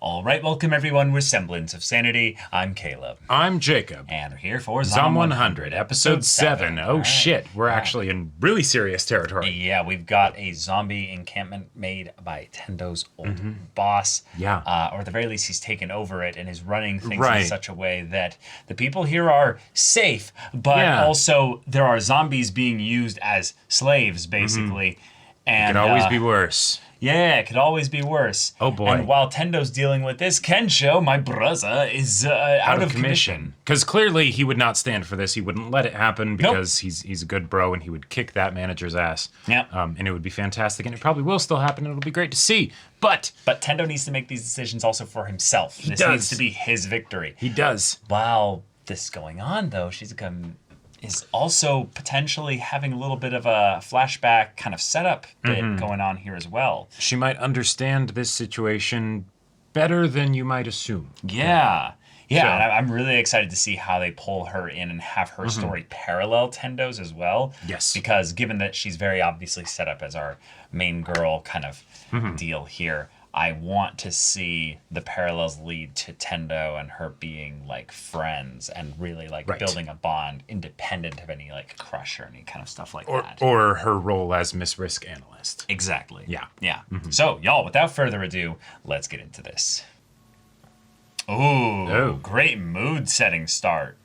All right, welcome everyone. We're Semblance of Sanity. I'm Caleb. I'm Jacob. And we're here for Zom 100, episode 7. Oh right. Shit, we're actually in really serious territory. Yeah, we've got a zombie encampment made by Tendo's old boss. Yeah. Or at the very least, he's taken over it and is running things in such a way that the people here are safe, but also there are zombies being used as slaves, basically. And it could always be worse. Yeah, it could always be worse. Oh boy. And while Tendo's dealing with this, Kensho, my brother, is out of commission. Because clearly he would not stand for this. He wouldn't let it happen because he's a good bro and he would kick that manager's ass. Yeah. And it would be fantastic. And it probably will still happen. It'll be great to see. But Tendo needs to make these decisions also for himself. This needs to be his victory. He does. While this is going on, though, is also potentially having a little bit of a flashback kind of setup bit going on here as well. She might understand this situation better than you might assume. Yeah. Yeah, and I'm really excited to see how they pull her in and have her story parallel Tendo's as well. Yes. Because given that she's very obviously set up as our main girl kind of deal here, I want to see the parallels lead to Tendo and her being like friends and really like building a bond independent of any like crush or any kind of stuff like that. Or her role as Miss Risk Analyst. Exactly. Yeah. Yeah. So, y'all, without further ado, let's get into this. Ooh, great mood setting start.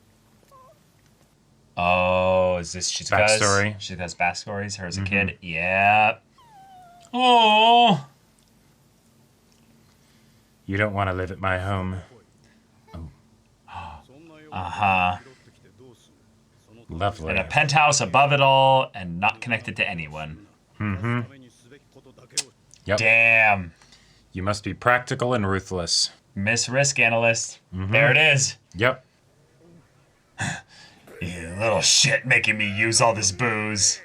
Oh, is this backstory? She has backstories, her as a kid? Yeah. Oh. You don't want to live at my home. Uh-huh. Lovely. In a penthouse above it all and not connected to anyone. Yep. Damn. You must be practical and ruthless. Miss Risk Analyst. There it is. Yep. You little shit making me use all this booze.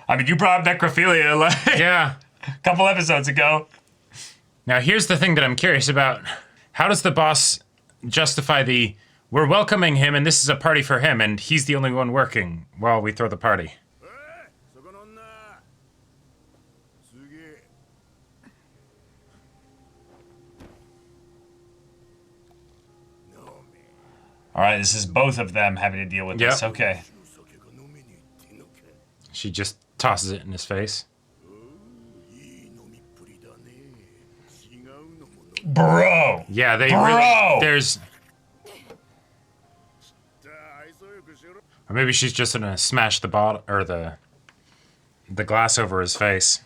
I mean, you brought up necrophilia like a couple episodes ago. Now, here's the thing that I'm curious about. How does the boss justify we're welcoming him and this is a party for him and he's the only one working while we throw the party? All right, this is both of them having to deal with this. Okay. She just tosses it in his face. Bro. Yeah, really, there's... Or maybe she's just gonna smash the bottle or the glass over his face.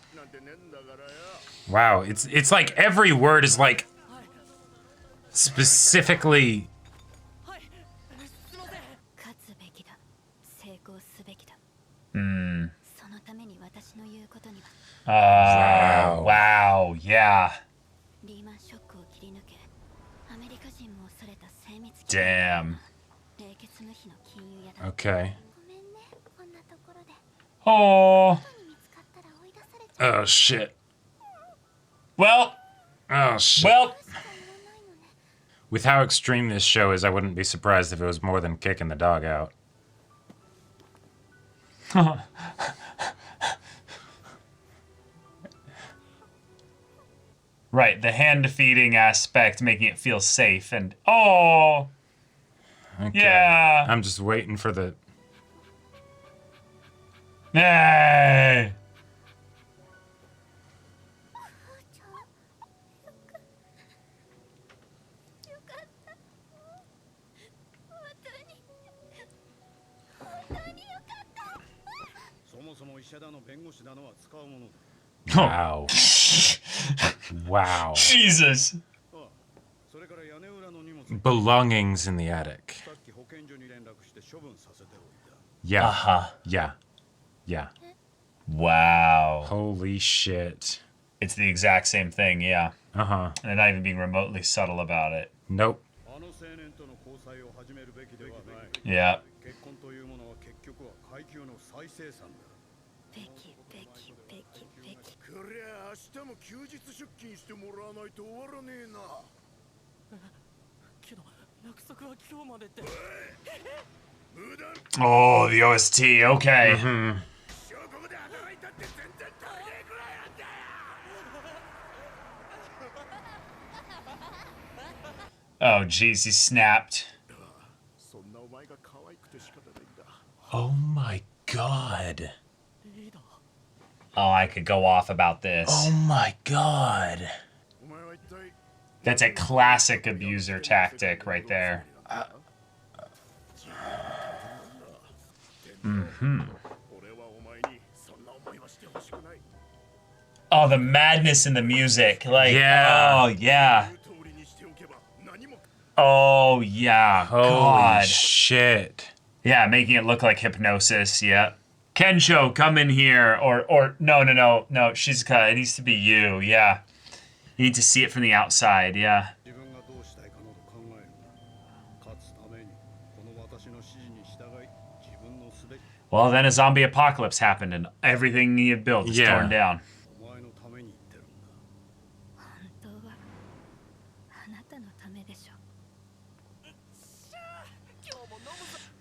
Wow, it's like every word is like specifically. Wow, yeah. Damn. Okay. Oh. Oh shit. Well. Oh shit. Well. With how extreme this show is, I wouldn't be surprised if it was more than kicking the dog out. Right, the hand-feeding aspect, making it feel safe, and okay. Yeah. I'm just waiting for the... Hey. Wow. Wow. Jesus. Belongings in the attic. Yeah. Yeah. Wow. Holy shit. It's the exact same thing, yeah. Uh-huh. And they're not even being remotely subtle about it. Nope. Yeah. Oh, the OST. Okay. Oh, jeez, he snapped. Oh my god. Oh, I could go off about this. Oh my god. That's a classic abuser tactic right there. Oh, the madness in the music. Like, Yeah. oh, yeah. Oh, yeah. Holy God. shit. Yeah, making it look like hypnosis, yeah. Kensho, come in here. Or no, Shizuka, it needs to be you, yeah. You need to see it from the outside, yeah. Well, then a zombie apocalypse happened and everything he had built is torn down.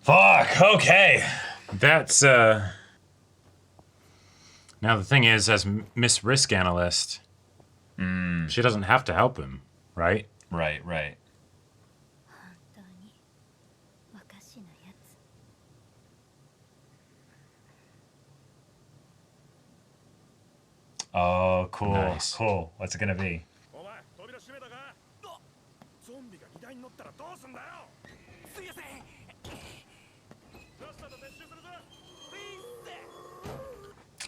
Fuck, okay. That's, Now the thing is, as Miss Risk Analyst, she doesn't have to help him, right? Right. Oh, cool. Nice. Cool. What's it gonna be?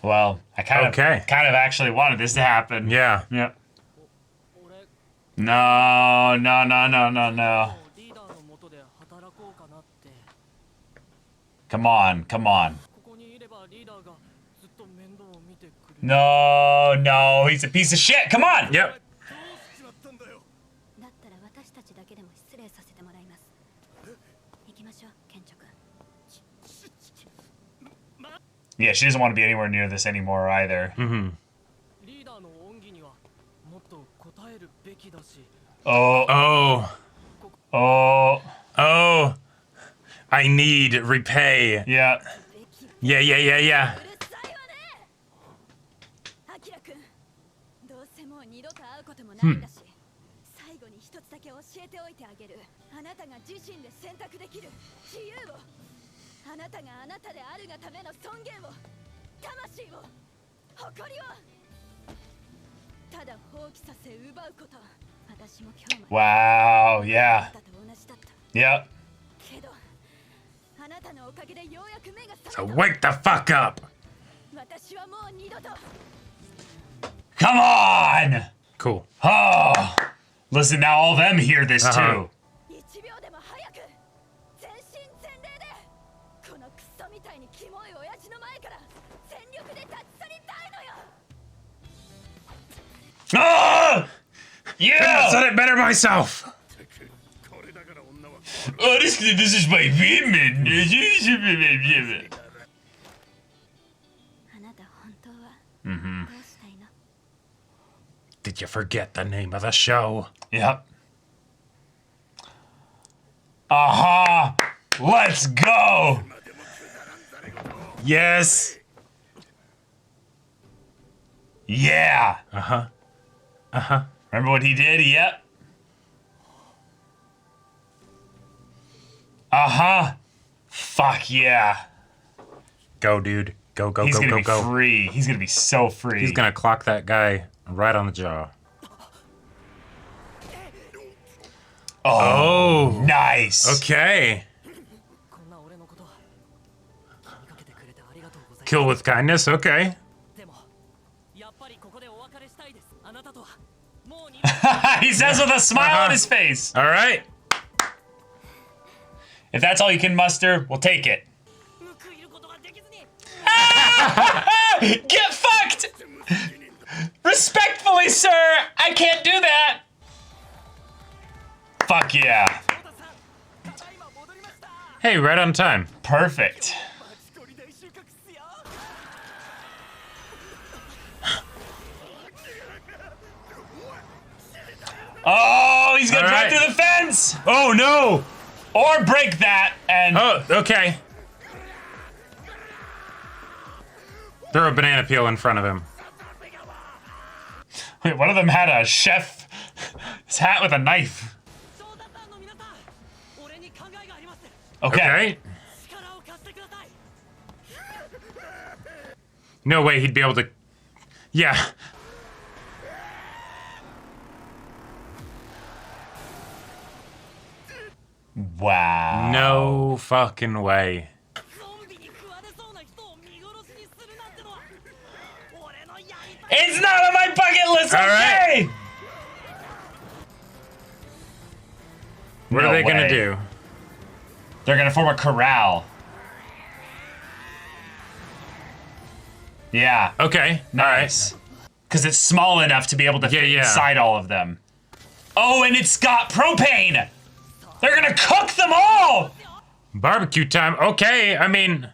Well, I kind of actually wanted this to happen. Yeah. Yep. No. Come on. No, he's a piece of shit. Come on. Yep. Yeah, she doesn't want to be anywhere near this anymore either. Oh. I need repay. Yeah. Yeah. Wow, yeah. Yep. So wake the fuck up. Come on! Cool. Oh! Listen, now all them hear this too. Oh! Yeah! I said it better myself. Oh, this is my women. Did you forget the name of the show? Yep. Aha! Let's go! Yes. Yeah! Uh-huh. Remember what he did? Yep. Fuck yeah. Go, dude. Go. He's gonna be free. He's gonna be so free. He's gonna clock that guy right on the jaw. Oh, nice. Okay. Kill with kindness. Okay. He says with a smile on his face. All right. If that's all you can muster, we'll take it. Get fucked! Respectfully, sir, I can't do that. Fuck yeah. Hey, right on time. Perfect. Oh, he's gonna drive through the fence! Oh, no! Or break that and... Oh, okay. Throw a banana peel in front of him. Wait, one of them had a chef's hat with a knife. Okay. No way he'd be able to... Yeah. Wow. No fucking way. It's not on my bucket list, All okay? right. What are they gonna do? They're gonna form a corral. Yeah. Okay. Nice. Because it's small enough to be able to fit inside all of them. Oh, and it's got propane! They're gonna cook them all! Barbecue time. Okay, I mean...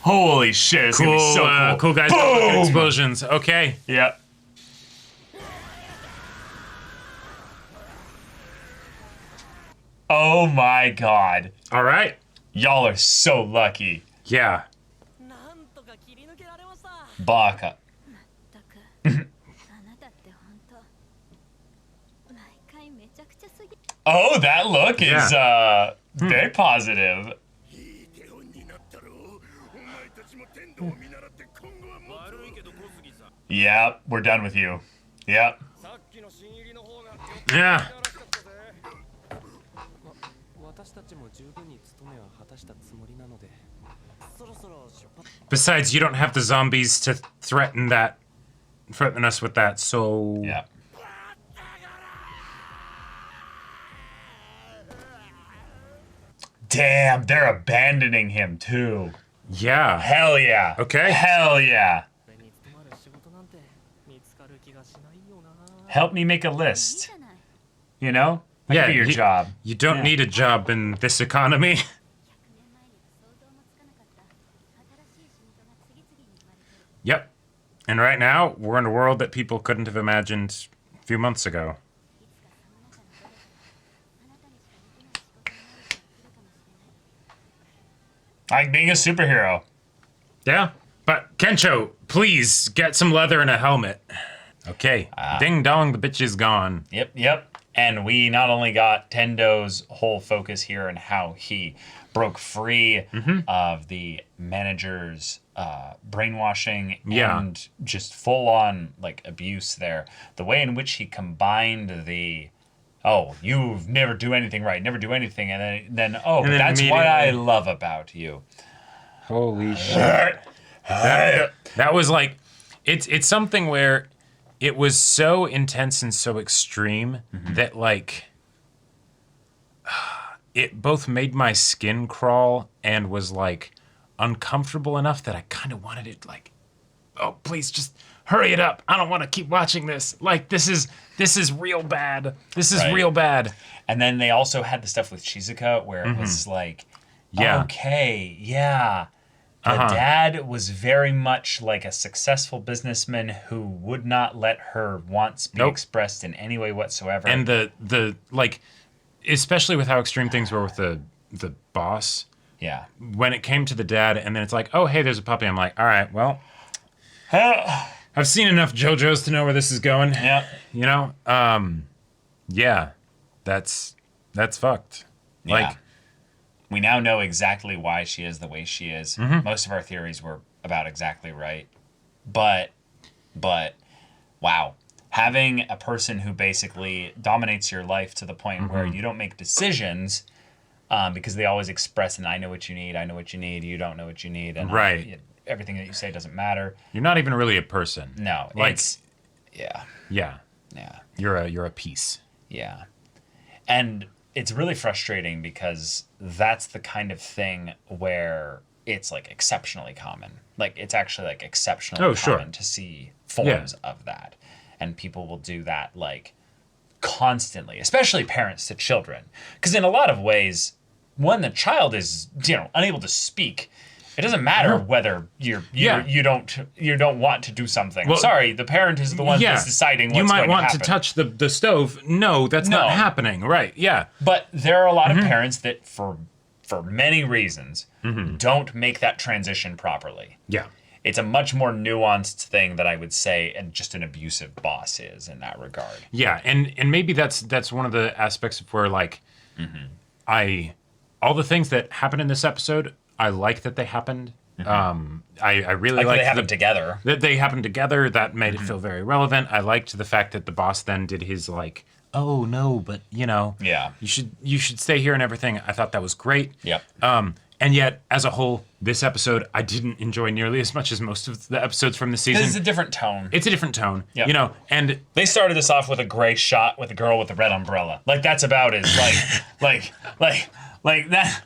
Holy shit, it's gonna be so cool. Cool guys. Boom! Explosions. Okay. Yep. Oh my god. All right. Y'all are so lucky. Yeah. Baka. Oh, that look is very positive. Yep, we're done with you. Yep. Yeah. Besides, you don't have the zombies to threaten us with that, so... Yeah. Damn, they're abandoning him too. Yeah. Hell yeah. Okay. Hell yeah. Help me make a list. You know? That could be your job. You don't need a job in this economy. Yep. And right now, we're in a world that people couldn't have imagined a few months ago. Like being a superhero. Yeah. But Kencho, please get some leather and a helmet. Okay. Ding dong, the bitch is gone. Yep, yep. And we not only got Tendo's whole focus here and how he broke free of the manager's brainwashing and just full on like abuse there. The way in which he combined the you never do anything right, never do anything, and then that's what I love about you. Holy shit. That was like it's something where it was so intense and so extreme that like it both made my skin crawl and was like uncomfortable enough that I kind of wanted it like, oh please just hurry it up. I don't want to keep watching this. Like this is real bad. This is real bad. And then they also had the stuff with Shizuka where it was like, okay, yeah. The dad was very much like a successful businessman who would not let her wants be expressed in any way whatsoever. And the like, especially with how extreme things were with the boss. Yeah. When it came to the dad, and then it's like, oh hey, there's a puppy. I'm like, all right, well, I've seen enough JoJo's to know where this is going. Yeah. You know, yeah, that's fucked. Yeah. Like. We now know exactly why she is the way she is. Most of our theories were about exactly right. But, wow. Having a person who basically dominates your life to the point where you don't make decisions because they always express, and I know what you need, you don't know what you need, and everything that you say doesn't matter. You're not even really a person. No. Like, yeah. You're a piece. Yeah. And it's really frustrating because that's the kind of thing where it's like exceptionally common. Like it's actually like exceptionally common to see forms of that. And people will do that like constantly, especially parents to children. Because in a lot of ways, when the child is, unable to speak, it doesn't matter whether you don't want to do something. Well, sorry, the parent is the one who's deciding what's going to happen. You might want to touch the stove. No, that's not happening. Right, yeah. But there are a lot of parents that, for for many reasons, don't make that transition properly. Yeah. It's a much more nuanced thing that I would say, and just an abusive boss is in that regard. Yeah, and maybe that's one of the aspects of where like all the things that happen in this episode, I like that they happened. I really Like liked they happened together. that they happened together. That made it feel very relevant. I liked the fact that the boss then did his like, oh no, but Yeah. you should stay here and everything. I thought that was great. Yep. And yet, as a whole, this episode I didn't enjoy nearly as much as most of the episodes from the season. It's a different tone. It's a different tone, Yep. and They started this off with a gray shot with a girl with a red umbrella. Like that's about as like that.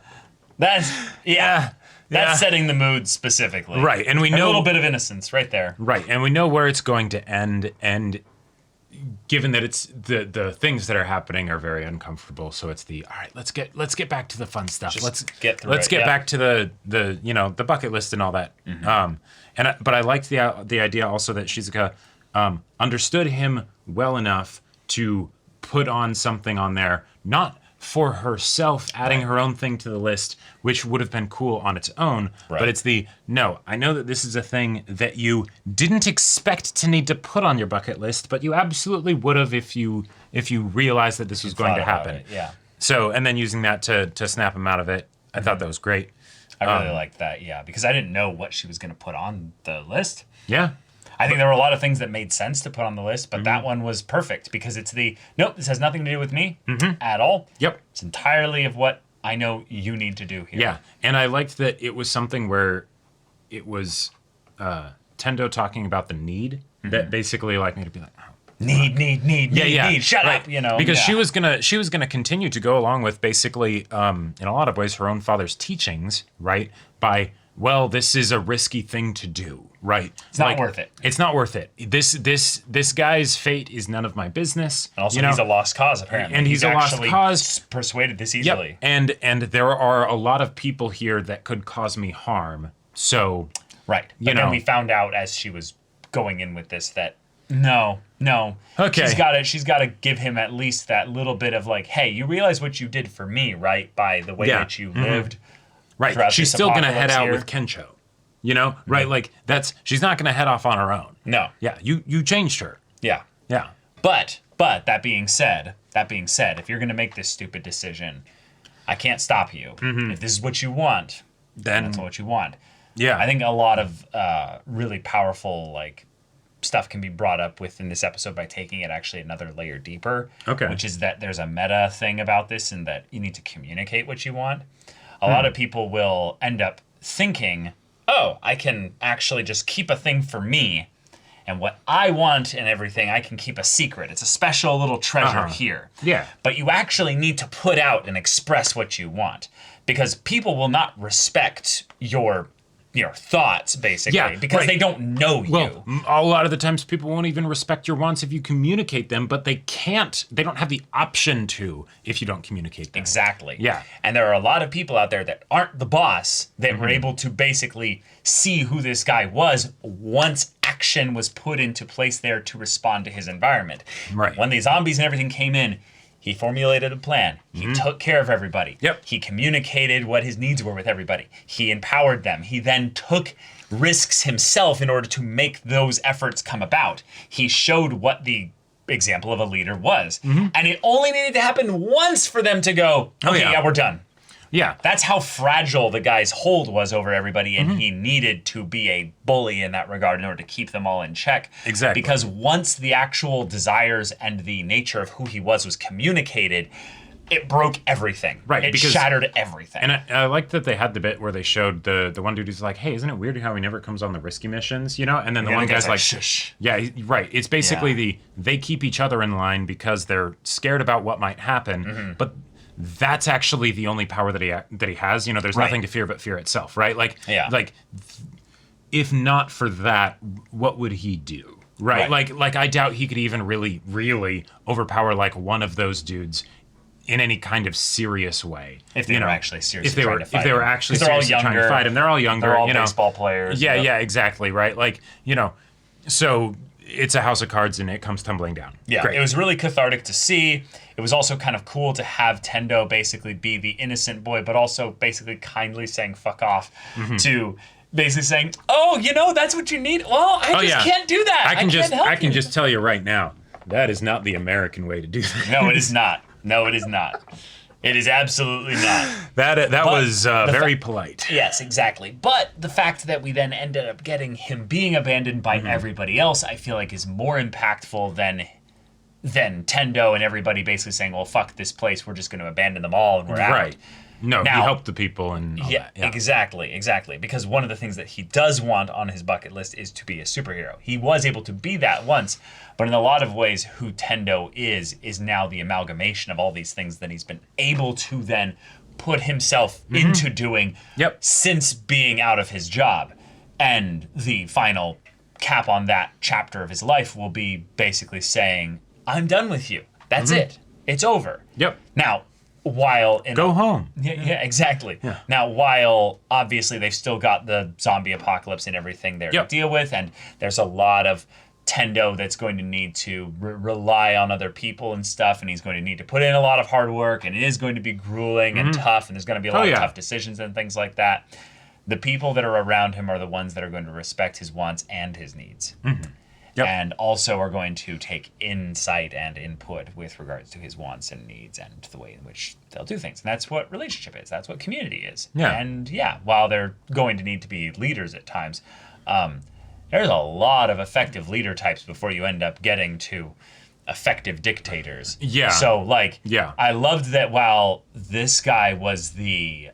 That's yeah. That's setting the mood specifically. Right, and we know a little bit of innocence right there. right, and we know where it's going to end, and given that it's the things that are happening are very uncomfortable, so it's all right. Let's get back to the fun stuff. Just let's get through let's it, get yeah. back to the the bucket list and all that. But I liked the idea also that Shizuka understood him well enough to put on something on there, not for herself adding her own thing to the list, which would have been cool on its own, but it's no, I know that this is a thing that you didn't expect to need to put on your bucket list, but you absolutely would have if you realized that this was going to happen. Yeah. So, and then using that to snap him out of it, I thought that was great. I really liked that, yeah, because I didn't know what she was going to put on the list. Yeah. I think there were a lot of things that made sense to put on the list, but that one was perfect because it's nope, this has nothing to do with me at all. Yep. It's entirely of what I know you need to do here. Yeah, and I liked that it was something where it was Tendo talking about the need that basically like made it be like, oh, Need, shut up, because she was gonna continue to go along with basically in a lot of ways her own father's teachings, right? By well, this is a risky thing to do, right? It's not worth it. It's not worth it. This guy's fate is none of my business. And also, he's a lost cause, apparently. And he's a lost cause. Persuaded this easily. Yep. And there are a lot of people here that could cause me harm. So, right. But then we found out as she was going in with this that no. Okay. She's got to give him at least that little bit of like, hey, you realize what you did for me, right? By the way that you lived. Right. She's still going to head out here. with Kensho. Right? Like she's not going to head off on her own. No. Yeah, you changed her. Yeah. Yeah. But that being said, if you're going to make this stupid decision, I can't stop you. If this is what you want, then that's what you want. Yeah. I think a lot of really powerful like stuff can be brought up within this episode by taking it actually another layer deeper. Okay. Which is that there's a meta thing about this and that you need to communicate what you want. A lot of people will end up thinking, oh, I can actually just keep a thing for me, and what I want and everything, I can keep a secret. It's a special little treasure here. Yeah. But you actually need to put out and express what you want, because people will not respect your thoughts, basically, because they don't know you. Well, a lot of the times people won't even respect your wants if you communicate them, but they don't have the option to if you don't communicate them. Exactly. Yeah. And there are a lot of people out there that aren't the boss that were able to basically see who this guy was once action was put into place there to respond to his environment. Right. When the zombies and everything came in, he formulated a plan. He took care of everybody. Yep. He communicated what his needs were with everybody. He empowered them. He then took risks himself in order to make those efforts come about. He showed what the example of a leader was. And it only needed to happen once for them to go, okay, yeah, we're done. Yeah. That's how fragile the guy's hold was over everybody, and he needed to be a bully in that regard in order to keep them all in check. Exactly. Because once the actual desires and the nature of who he was communicated, it broke everything. Right. It shattered everything. And I like that they had the bit where they showed the one dude who's like, hey, isn't it weird how he never comes on the risky missions, And then the one guy's like, shush. Yeah, right. It's basically they keep each other in line because they're scared about what might happen, but that's actually the only power that he has. There's nothing to fear but fear itself, right? Like if not for that, what would he do? Right? Like I doubt he could even really, really overpower like one of those dudes in any kind of serious way. If they were actually seriously if they were trying to fight they were him. actually 'Cause they're all seriously trying to younger. fight him. They're all younger. They're all baseball players. Yeah, exactly, right? Like, so it's a house of cards and it comes tumbling down. Yeah, Great. it was really cathartic to see. It was also kind of cool to have Tendo basically be the innocent boy, but also basically kindly saying fuck off to basically saying, oh, that's what you need? Well, I just can't do that. I can just tell you right now, that is not the American way to do that. No, it is not. No, it is not. It is absolutely not. That was very polite. Yes, exactly. But the fact that we then ended up getting him being abandoned by everybody else, I feel like is more impactful than Tendo and everybody basically saying, well, fuck this place. We're just going to abandon them all and we're out. Right. No, now, he helped the people and all that. Yeah, exactly. Because one of the things that he does want on his bucket list is to be a superhero. He was able to be that once, but in a lot of ways, who Tendo is now the amalgamation of all these things that he's been able to then put himself into doing since being out of his job. And the final cap on that chapter of his life will be basically saying, I'm done with you. That's it. It's over. Yep. Now, while go home. Yeah, exactly. Yeah. Now, while obviously they've still got the zombie apocalypse and everything there to deal with, and there's a lot of Tendo that's going to need to rely on other people and stuff, and he's going to need to put in a lot of hard work, and it is going to be grueling and tough, and there's going to be a lot of tough decisions and things like that. The people that are around him are the ones that are going to respect his wants and his needs. And also are going to take insight and input with regards to his wants and needs and the way in which they'll do things. And that's what relationship is. That's what community is. Yeah. And while they're going to need to be leaders at times, there's a lot of effective leader types before you end up getting to effective dictators. Yeah. So, I loved that while this guy was the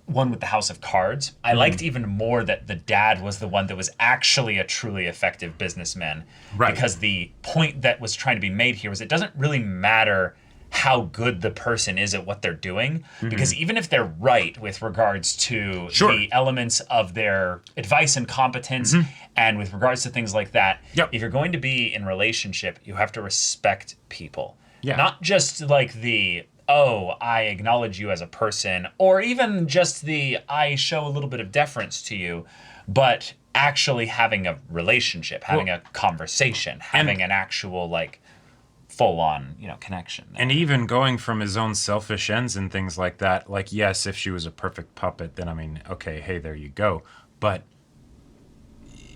one with the House of Cards, I liked even more that the dad was the one that was actually a truly effective businessman. Right. Because the point that was trying to be made here was it doesn't really matter how good the person is at what they're doing, because even if they're right with regards to the elements of their advice and competence and with regards to things like that, if you're going to be in relationship, you have to respect people. Yeah. Not just like the I acknowledge you as a person, or even just the I show a little bit of deference to you, but actually having a relationship, having a conversation, having an actual full-on connection there. And even going from his own selfish ends and things like that, yes, if she was a perfect puppet, then I mean, okay, hey, there you go. But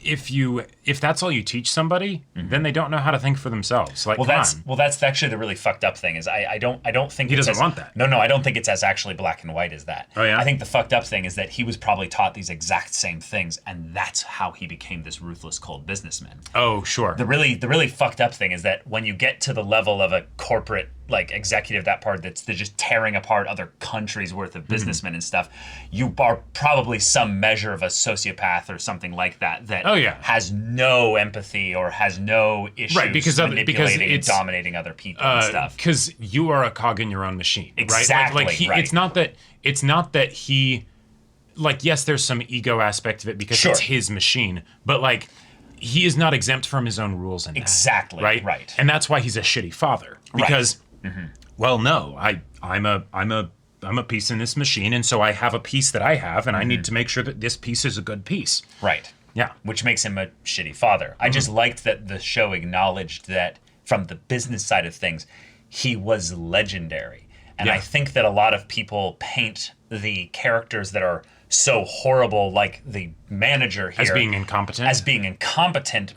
if that's all you teach somebody, then they don't know how to think for themselves. That's actually the really fucked up thing is I don't think he doesn't want that. No, I don't think it's as actually black and white as that. Oh yeah. I think the fucked up thing is that he was probably taught these exact same things, and that's how he became this ruthless, cold businessman. Oh sure. The really fucked up thing is that when you get to the level of a corporate executive, that part that's just tearing apart other countries worth of businessmen and stuff, you are probably some measure of a sociopath or something like that has no empathy or has no issues manipulating and dominating other people and stuff. Because you are a cog in your own machine, exactly, right? It's not that he, yes, there's some ego aspect of it because it's his machine, but he is not exempt from his own rules and exactly that, right? And that's why he's a shitty father because. Well, no, I'm a piece in this machine, and so I have a piece that I have, and I need to make sure that this piece is a good piece. Right. Yeah. Which makes him a shitty father. I just liked that the show acknowledged that from the business side of things, he was legendary. And I think that a lot of people paint the characters that are so horrible, like the manager here, as being incompetent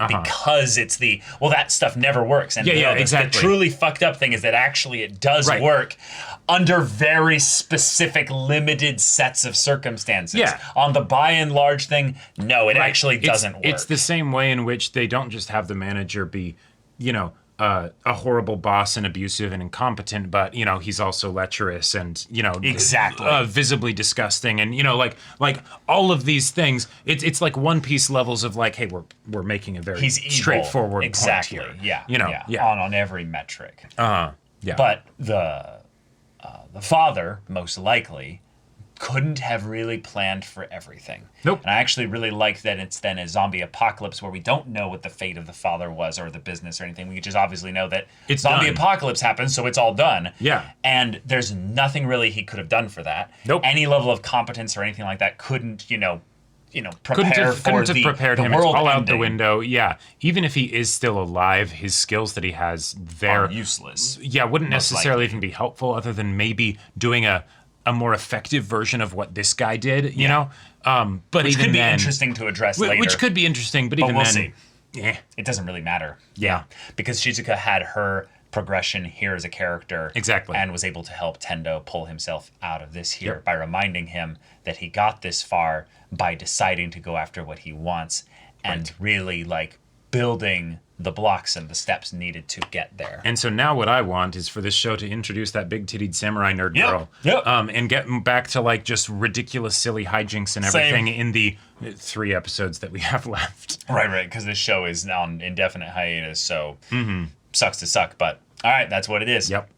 because it's that stuff never works. And exactly. The truly fucked up thing is that actually it does work under very specific limited sets of circumstances. Yeah. On the by and large thing, no, it actually doesn't work. It's the same way in which they don't just have the manager be, a horrible boss and abusive and incompetent, but he's also lecherous and visibly disgusting and all of these things. It's like One Piece levels of hey, we're making a very straightforward point here. On every metric. Yeah. But the father most likely couldn't have really planned for everything. Nope. And I actually really like that it's then a zombie apocalypse where we don't know what the fate of the father was or the business or anything. We just obviously know that it's zombie done. Apocalypse happens, so it's all done. Yeah. And there's nothing really he could have done for that. Nope. Any level of competence or anything like that couldn't, prepare for couldn't have prepared the him. It's world all out the ending. window. Yeah. Even if he is still alive, his skills that he has there Are useless. Yeah, wouldn't most necessarily likely. even be helpful other than maybe doing a more effective version of what this guy did, you know? But Which even could be then, interesting to address later. which could be interesting, but But even we'll then, see. yeah. It doesn't really matter. Yeah. Because Shizuka had her progression here as a character. Exactly. And was able to help Tendo pull himself out of this here Yep. by reminding him that he got this far by deciding to go after what he wants and really like building the blocks and the steps needed to get there. And so now what I want is for this show to introduce that big-tittied samurai nerd girl. Yep. And get back to like just ridiculous, silly hijinks and everything in the 3 episodes that we have left. Right, because this show is on indefinite hiatus, so sucks to suck, but all right, that's what it is. Yep.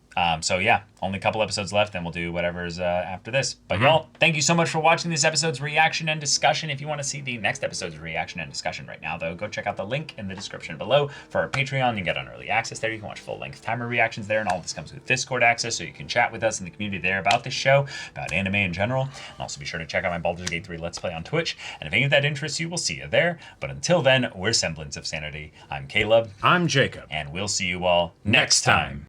So yeah, only a couple episodes left, and we'll do whatever's after this. But y'all, thank you so much for watching this episode's reaction and discussion. If you want to see the next episode's reaction and discussion right now, though, go check out the link in the description below for our Patreon. You get on early access there. You can watch full-length timer reactions there, and all of this comes with Discord access, so you can chat with us in the community there about this show, about anime in general. And also be sure to check out my Baldur's Gate 3 Let's Play on Twitch. And if any of that interests you, we'll see you there. But until then, we're Semblance of Sanity. I'm Caleb. I'm Jacob. And we'll see you all next time.